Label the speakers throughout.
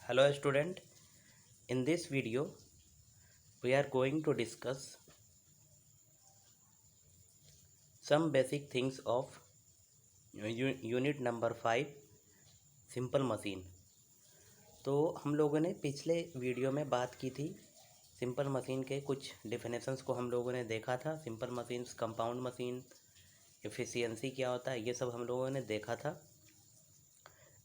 Speaker 1: Hello student, in this video we are going to discuss some basic things of unit number 5 simple machine. तो हम लोगों ने पिछले video में बात की थी सिंपल मशीन के कुछ डिफिनेशंस को हम लोगों ने देखा था। Simple machines, compound machine, efficiency क्या होता है, ये सब हम लोगों ने देखा था।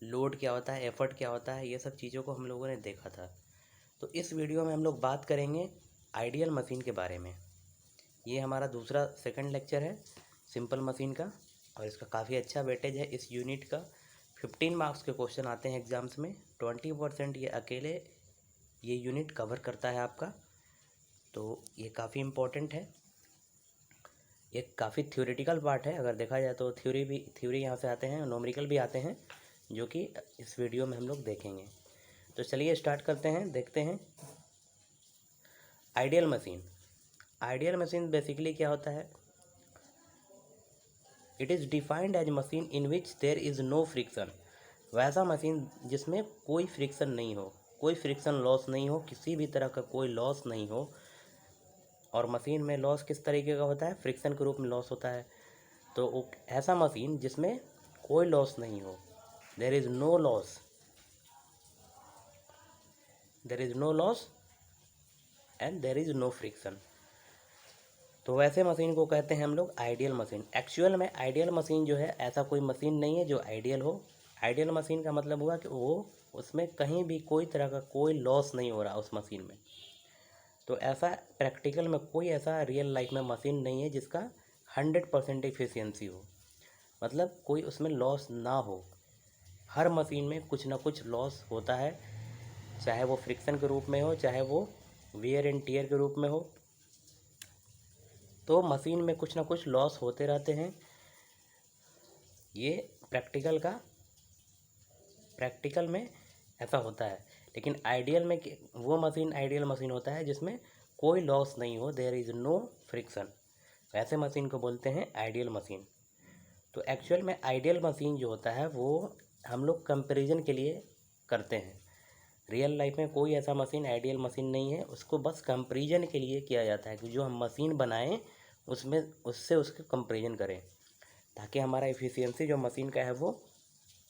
Speaker 1: लोड क्या होता है, एफर्ट क्या होता है, ये सब चीज़ों को हम लोगों ने देखा था। तो इस वीडियो में हम लोग बात करेंगे आइडियल मशीन के बारे में। ये हमारा दूसरा सेकंड लेक्चर है सिंपल मशीन का, और इसका काफ़ी अच्छा वेटेज है। इस यूनिट का 15 मार्क्स के क्वेश्चन आते हैं एग्ज़ाम्स में। 20% ये अकेले ये यूनिट कवर करता है आपका, तो ये काफ़ी इम्पोर्टेंट है। ये काफ़ी थ्योरेटिकल पार्ट है, अगर देखा जाए तो थ्योरी यहाँ से आते हैं, न्यूमेरिकल भी आते हैं, जो कि इस वीडियो में हम लोग देखेंगे। तो चलिए स्टार्ट करते हैं, देखते हैं ideal machine. Ideal machine basically क्या होता है? It is defined as machine in which there is no friction. वैसा मशीन जिसमें कोई फ्रिक्शन नहीं हो, कोई फ्रिक्शन लॉस नहीं हो, किसी भी तरह का कोई लॉस नहीं हो। और मशीन में लॉस किस तरीके का होता है? फ्रिक्शन के रूप में लॉस होता है। तो ऐसा मशीन जिसमें कोई लॉस नहीं हो, there is no loss, there is no loss and there is no friction, तो वैसे मशीन को कहते हैं हम लोग आइडियल मशीन। एक्चुअल में आइडियल मशीन जो है, ऐसा कोई मशीन नहीं है जो आइडियल हो। आइडियल मशीन का मतलब हुआ कि वो उसमें कहीं भी कोई तरह का कोई लॉस नहीं हो रहा उस मशीन में। तो ऐसा प्रैक्टिकल में कोई ऐसा रियल लाइफ में मशीन नहीं है जिसका 100% एफिशिएंसी हो, मतलब कोई उसमें लॉस ना हो। हर मशीन में कुछ ना कुछ लॉस होता है, चाहे वो फ्रिक्शन के रूप में हो, चाहे वो वेयर एंड टियर के रूप में हो। तो मशीन में कुछ ना कुछ लॉस होते रहते हैं। ये प्रैक्टिकल में ऐसा होता है। लेकिन आइडियल में वो मशीन आइडियल मशीन होता है जिसमें कोई लॉस नहीं हो, देयर इज़ नो फ्रिक्शन। वैसे मशीन को बोलते हैं आइडियल मशीन। तो एक्चुअल में आइडियल मशीन जो होता है वो हम लोग कंपैरिजन के लिए करते हैं। रियल लाइफ में कोई ऐसा मशीन आइडियल मशीन नहीं है, उसको बस कंपैरिजन के लिए किया जाता है कि जो हम मशीन बनाएं उसमें उससे उसके कंपैरिजन करें, ताकि हमारा एफिशिएंसी जो मशीन का है वो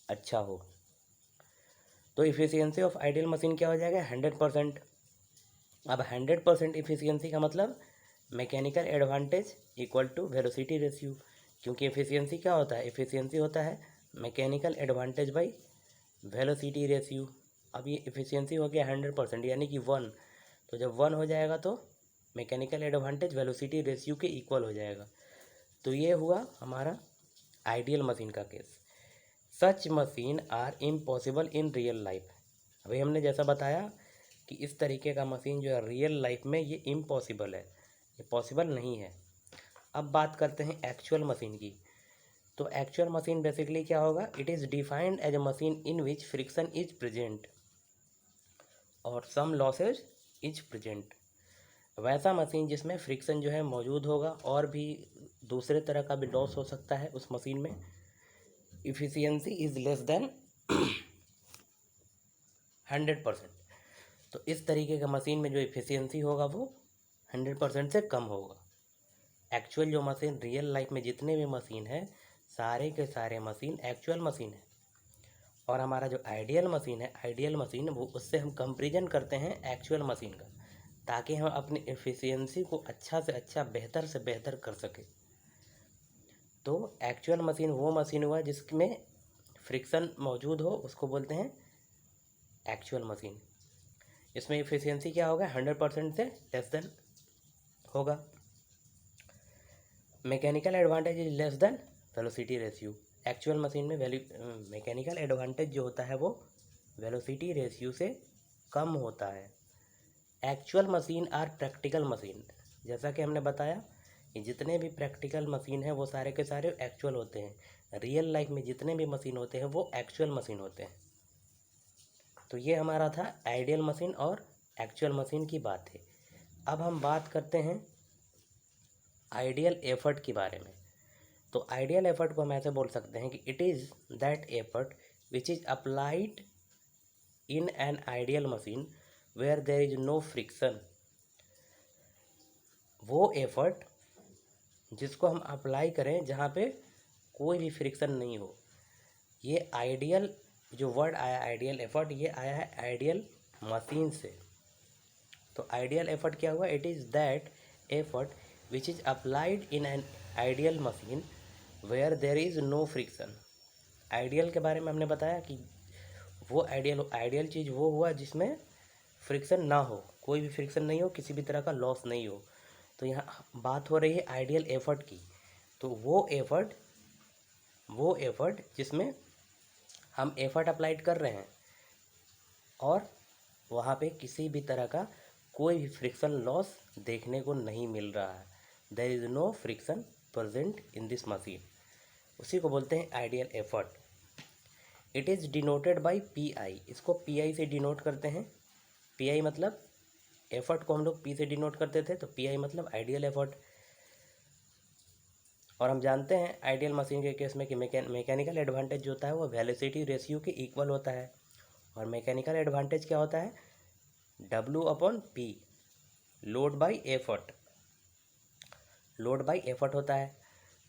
Speaker 1: अच्छा हो। तो एफिशिएंसी ऑफ आइडियल मशीन क्या हो जाएगा? 100%। अब 100% एफिशिएंसी का मतलब mechanical advantage equal to velocity ratio. क्योंकि एफिशिएंसी क्या होता है? एफिशिएंसी होता है mechanical advantage by velocity ratio. अब ये एफिशिएंसी हो गया 100%, यानी कि 1। तो जब 1 हो जाएगा तो मैकेनिकल एडवांटेज वेलोसिटी रेशियो के इक्वल हो जाएगा। तो ये हुआ हमारा आइडियल मशीन का case. Such machine are impossible in real life. अभी हमने जैसा बताया कि इस तरीके का मशीन जो है रियल लाइफ में ये इम्पॉसिबल है, ये पॉसिबल नहीं है। अब बात करते हैं एक्चुअल मशीन की। तो एक्चुअल मशीन बेसिकली क्या होगा? It is defined as a machine in which friction is present और सम लॉसेज इज प्रेजेंट। वैसा मशीन जिसमें फ्रिक्शन जो है मौजूद होगा और भी दूसरे तरह का भी लॉस हो सकता है उस मशीन में। Efficiency is less than 100%। तो इस तरीके का मशीन में जो इफिशियंसी होगा वो 100% से कम होगा। एक्चुअल जो मशीन रियल लाइफ में जितने भी मशीन है, सारे के सारे मशीन एक्चुअल मशीन है। और हमारा जो आइडियल मशीन है, आइडियल मशीन, वो उससे हम कंपेरिजन करते हैं एक्चुअल मशीन का, ताकि हम अपनी एफिशिएंसी को अच्छा से अच्छा, बेहतर से बेहतर कर सकें। तो एक्चुअल मशीन वो मशीन हुआ जिसमें फ्रिक्शन मौजूद हो, उसको बोलते हैं एक्चुअल मशीन। इसमें एफिशिएंसी क्या होगा? 100% से लेस देन होगा। Mechanical advantage is less than velocity ratio. Actual machine में मैकेनिकल एडवांटेज जो होता है वो वेलोसिटी रेशियो से कम होता है। Actual machine are practical machine. जैसा कि हमने बताया कि जितने भी प्रैक्टिकल मशीन हैं वो सारे के सारे एक्चुअल होते हैं। रियल लाइफ में जितने भी मशीन होते हैं वो एक्चुअल मशीन होते हैं। तो ये हमारा था आइडियल मशीन और एक्चुअल मशीन की बात है। अब हम बात करते हैं आइडियल एफर्ट के बारे में। तो आइडियल एफर्ट को हम ऐसे बोल सकते हैं कि it is that effort which is applied in an ideal machine where there is no friction, वो एफर्ट जिसको हम अप्लाई करें जहाँ पे कोई भी फ्रिक्शन नहीं हो। ये आइडियल जो वर्ड आया आइडियल एफर्ट, ये आया है आइडियल मशीन से। तो आइडियल एफर्ट क्या हुआ? It is that effort which is applied in an ideal machine where there is no friction. Ideal के बारे में हमने बताया कि वो आइडियल चीज़ वो हुआ जिसमें फ्रिक्शन ना हो, कोई भी फ्रिक्शन नहीं हो, किसी भी तरह का लॉस नहीं हो। तो यहाँ बात हो रही है आइडियल एफर्ट की। तो वो एफर्ट जिसमें हम एफर्ट अप्लाइड कर रहे हैं और वहाँ पे किसी भी तरह का कोई भी फ्रिक्शन लॉस देखने को नहीं मिल रहा है। There is no friction present in this machine, उसी को बोलते हैं ideal effort. It is denoted by PI, इसको PI से डिनोट करते हैं। PI मतलब एफर्ट को हम लोग P से डिनोट करते थे, तो PI मतलब आइडियल एफर्ट। और हम जानते हैं आइडियल मशीन के केस में कि मैकेनिकल एडवांटेज जो होता है वो वेलोसिटी रेशियो के इक्वल होता है। और मैकेनिकल एडवांटेज क्या होता है? W/P, load by effort, load by effort होता है।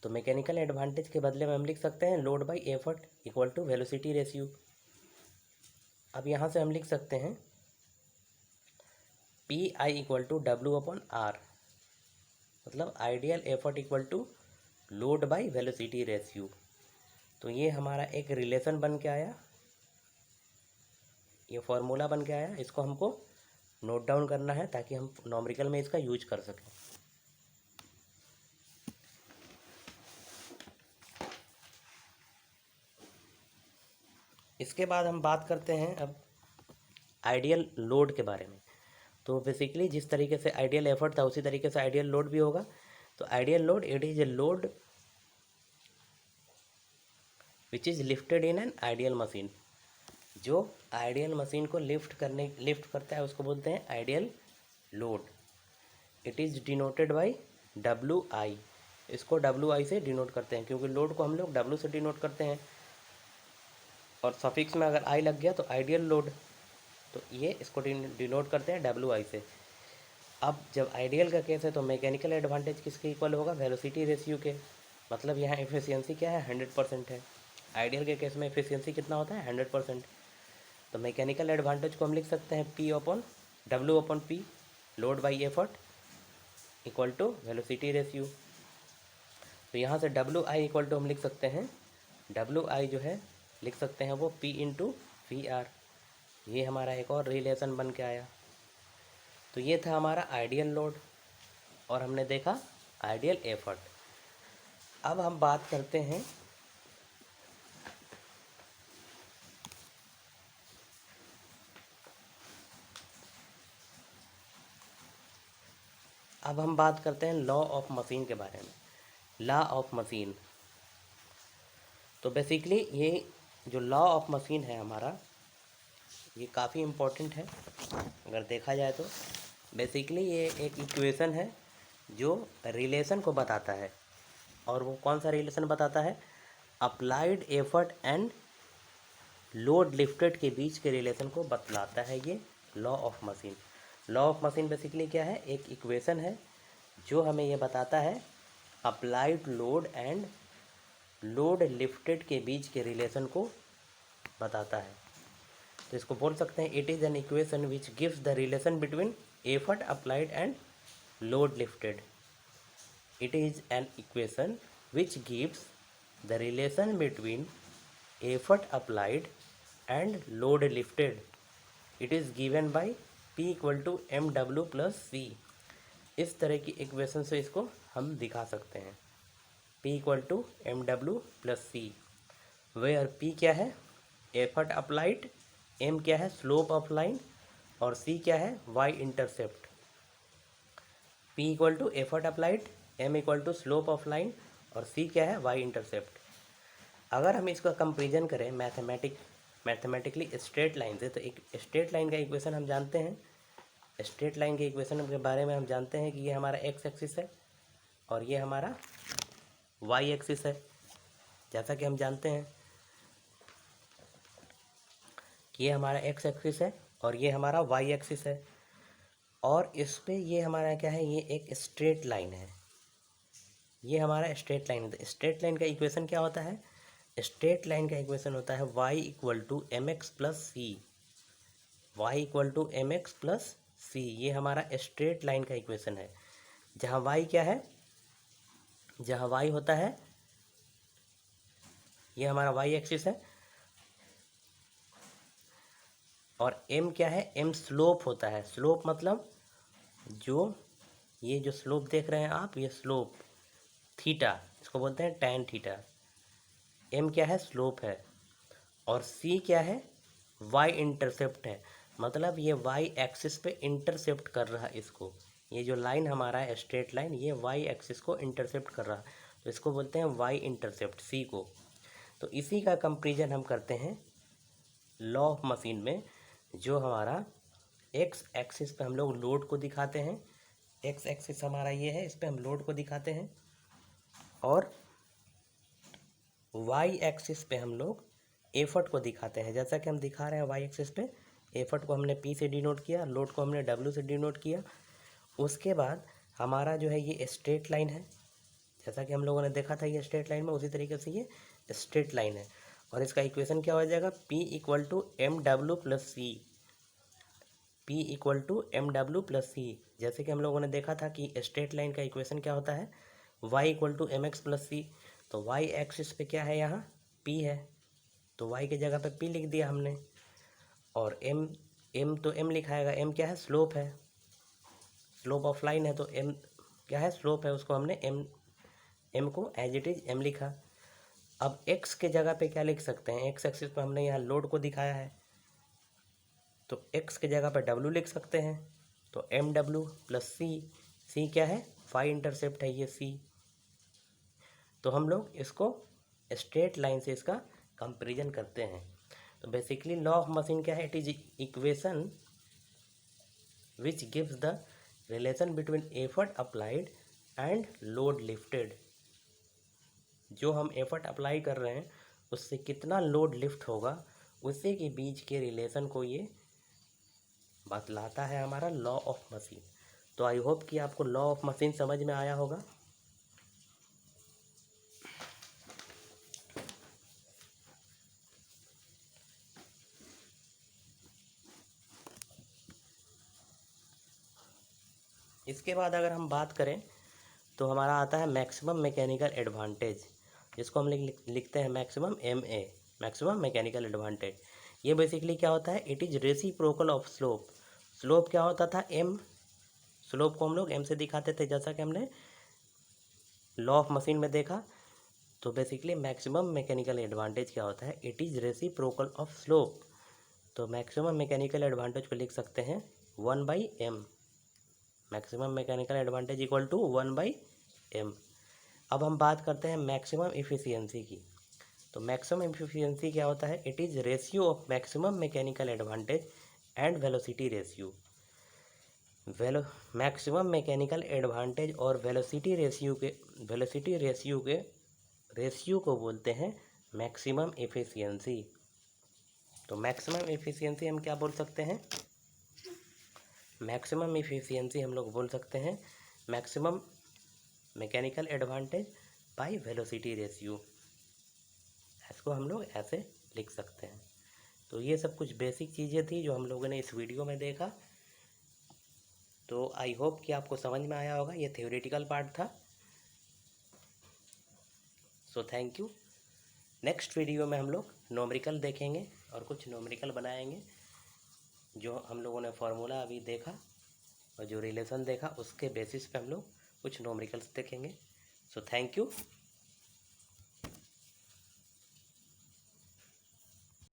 Speaker 1: तो मैकेनिकल एडवांटेज के बदले में हम लिख सकते हैं load by effort equal to velocity ratio. अब यहाँ से हम लिख सकते हैं PI इक्वल टू W/R, मतलब ideal effort equal to load by velocity ratio. तो ये हमारा एक रिलेशन बन के आया, ये फॉर्मूला बन के आया। इसको हमको नोट डाउन करना है ताकि हम नॉमरिकल में इसका यूज कर सकें। इसके बाद हम बात करते हैं अब आइडियल लोड के बारे में। तो बेसिकली जिस तरीके से आइडियल एफर्ट था उसी तरीके से आइडियल लोड भी होगा। तो ideal load, it is a load which is lifted in an ideal machine. जो आइडियल मशीन को लिफ्ट करता है उसको बोलते हैं ideal load. It is denoted by WI, इसको WI से डिनोट करते हैं क्योंकि लोड को हम लोग W से डिनोट करते हैं और सफिक्स में अगर I लग गया तो आइडियल लोड, तो ये इसको डिनोट करते हैं WI से। अब जब आइडियल का केस है तो मैकेनिकल एडवांटेज किसके इक्वल होगा? वेलोसिटी रेशियो के। मतलब यहाँ एफिशिएंसी क्या है? 100% है। आइडियल के केस में एफिशिएंसी कितना होता है? 100%। तो मैकेनिकल एडवांटेज को हम लिख सकते हैं W/P, load by effort equal to velocity ratio. तो यहाँ से WI इक्वल टू हम लिख सकते हैं, WI जो है लिख सकते हैं वो P/VR। ये हमारा एक और रिलेशन बन के आया। तो ये था हमारा आइडियल लोड और हमने देखा आइडियल एफर्ट। अब हम बात करते हैं लॉ ऑफ मशीन के बारे में। लॉ ऑफ मशीन, तो बेसिकली ये जो लॉ ऑफ मशीन है हमारा, ये काफ़ी इम्पोर्टेंट है अगर देखा जाए तो। बेसिकली ये एक इक्वेशन है जो रिलेशन को बताता है। और वो कौन सा रिलेशन बताता है? Applied effort and load lifted के बीच के रिलेशन को बतलाता है ये law of machine. Law of machine basically क्या है? एक इक्वेशन है जो हमें ये बताता है applied load and load lifted के बीच के रिलेशन को बताता है। तो इसको बोल सकते हैं it is an equation which gives the relation between effort applied and load lifted. It is an equation which gives the relation between effort applied and load lifted. It is given by P equal to MW plus C। इस तरह की equation से इसको हम दिखा सकते हैं, P equal to MW plus C, where P क्या है? एफर्ट अप्लाइड, M क्या है? स्लोप ऑफ लाइन, और C क्या है? Y intercept. P equal to effort applied, M equal to slope of line, और C क्या है? Y intercept. अगर हम इसका कंपेरिजन करें मैथमेटिकली स्ट्रेट लाइन से, तो एक स्ट्रेट लाइन का इक्वेशन हम जानते हैं। स्ट्रेट लाइन के इक्वेशन के बारे में हम जानते हैं कि ये हमारा एक्स एक्सिस है और ये हमारा वाई एक्सिस है, जैसा कि हम जानते हैं। कि ये हमारा एक्स एक्सिस है और ये हमारा वाई एक्सिस है, और इस पे ये हमारा क्या है, ये एक स्ट्रेट लाइन है, ये हमारा स्ट्रेट लाइन है। स्ट्रेट लाइन का इक्वेशन क्या होता है? स्ट्रेट लाइन का इक्वेशन होता है y equal to m x plus c, y equal to m x plus c, ये हमारा स्ट्रेट लाइन का इक्वेशन है। जहाँ y क्या है, जहाँ y होता है, ये हमारा y एक्सिस है, और m क्या है, m स्लोप होता है। स्लोप मतलब जो ये जो स्लोप देख रहे हैं आप, ये स्लोप थीटा, इसको बोलते हैं टैन थीटा। m क्या है, स्लोप है, और c क्या है, y इंटरसेप्ट है, मतलब ये y एक्सिस पे इंटरसेप्ट कर रहा है इसको। ये जो लाइन हमारा है स्ट्रेट लाइन, ये y एक्सिस को इंटरसेप्ट कर रहा है, तो इसको बोलते हैं y इंटरसेप्ट, c को। तो इसी का कंपेरिजन हम करते हैं लॉ ऑफ मशीन में, जो हमारा x एक्सिस पे हम लोग लोड को दिखाते हैं। x एक्सिस हमारा ये है, इस पे हम लोड को दिखाते हैं, और y एक्सिस पे हम लोग एफर्ट को दिखाते हैं। जैसा कि हम दिखा रहे हैं y एक्सिस पे एफर्ट को हमने p से डिनोट किया, लोड को हमने w से डिनोट किया। उसके बाद हमारा जो है ये स्ट्रेट लाइन है, जैसा कि हम लोगों ने देखा था ये स्ट्रेट लाइन में, उसी तरीके से ये स्ट्रेट लाइन है, और इसका इक्वेशन क्या हो जाएगा, p इक्वल टू एम डब्ल्यू plus c, p equal to m डब्ल्यू प्लस सी। जैसे कि हम लोगों ने देखा था कि स्ट्रेट लाइन का इक्वेशन क्या होता है, y equal to m x plus c. तो y एक्सिस पे क्या है, यहाँ p है, तो y की जगह पे p लिख दिया हमने, और m तो m लिखाएगा, m क्या है, स्लोप है, स्लोप ऑफ लाइन है, तो m क्या है, स्लोप है, उसको हमने m को एज इट इज m लिखा। अब x के जगह पे क्या लिख सकते हैं, x एक्सिस पे हमने यहाँ लोड को दिखाया है, तो x के जगह पे w लिख सकते हैं, तो एम डब्ल्यू प्लस सी, सी क्या है, फाई इंटरसेप्ट है ये c। तो हम लोग इसको स्ट्रेट लाइन से इसका कंपेरिजन करते हैं। तो बेसिकली लॉ ऑफ मशीन क्या है, it is equation which gives the relation between effort applied and load lifted. जो हम एफर्ट अप्लाई कर रहे हैं उससे कितना लोड लिफ्ट होगा, उसी के बीच के रिलेशन को ये बतलाता है हमारा लॉ ऑफ मशीन। तो आई होप कि आपको लॉ ऑफ मशीन समझ में आया होगा। इसके बाद अगर हम बात करें तो हमारा आता है मैक्सिमम मैकेनिकल एडवांटेज, जिसको हम लिखते हैं maximum MA, maximum mechanical advantage. ये बेसिकली क्या होता है, it is reciprocal of slope. Slope क्या होता था, m, स्लोप को हम लोग m से दिखाते थे, जैसा कि हमने लॉ ऑफ मशीन में देखा। तो बेसिकली मैक्सिमम मैकेनिकल एडवांटेज क्या होता है, it is reciprocal of slope. तो मैक्सिमम मैकेनिकल एडवांटेज को लिख सकते हैं 1/m, maximum mechanical advantage equal to 1/m। अब हम बात करते हैं मैक्सिमम इफ़िशियंसी की। तो मैक्सिमम इफ़िशियंसी क्या होता है, it is ratio of maximum mechanical advantage and velocity ratio. Maximum mechanical advantage और वेलोसिटी रेशियो के रेशियो को बोलते हैं मैक्सिमम इफ़िशियंसी। तो मैक्सिमम इफ़िशियंसी हम क्या बोल सकते हैं, मैक्सिमम इफ़िशियंसी हम लोग बोल सकते हैं maximum mechanical advantage by velocity ratio, इसको हम लोग ऐसे लिख सकते हैं। तो ये सब कुछ बेसिक चीज़ें थी जो हम लोगों ने इस वीडियो में देखा। तो आई होप कि आपको समझ में आया होगा, ये थ्योरेटिकल पार्ट था। So thank you. Next video में हम लोग न्यूमेरिकल देखेंगे और कुछ न्यूमेरिकल बनाएंगे। जो हम लोगों ने फार्मूला अभी देखा और जो रिलेशन देखा, उसके बेसिस पे हम लोग कुछ न्यूमेरिकल्स देखेंगे। So thank you.